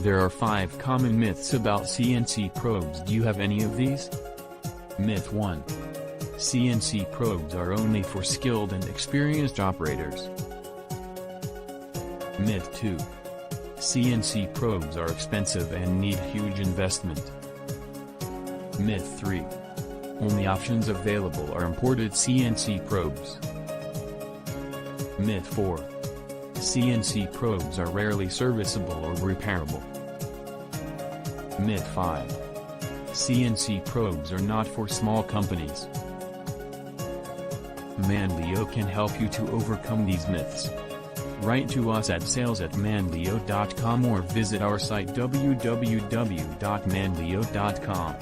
There are 5 common myths about CNC probes. Do you have any of these? Myth 1. CNC probes are only for skilled and experienced operators. Myth 2. CNC probes are expensive and need huge investment. Myth 3. Only options available are imported CNC probes. Myth 4. CNC probes are rarely serviceable or repairable. Myth 5. CNC probes are not for small companies. Manlio can help you to overcome these myths. Write to us at sales@manlio.com or visit our site www.manlio.com.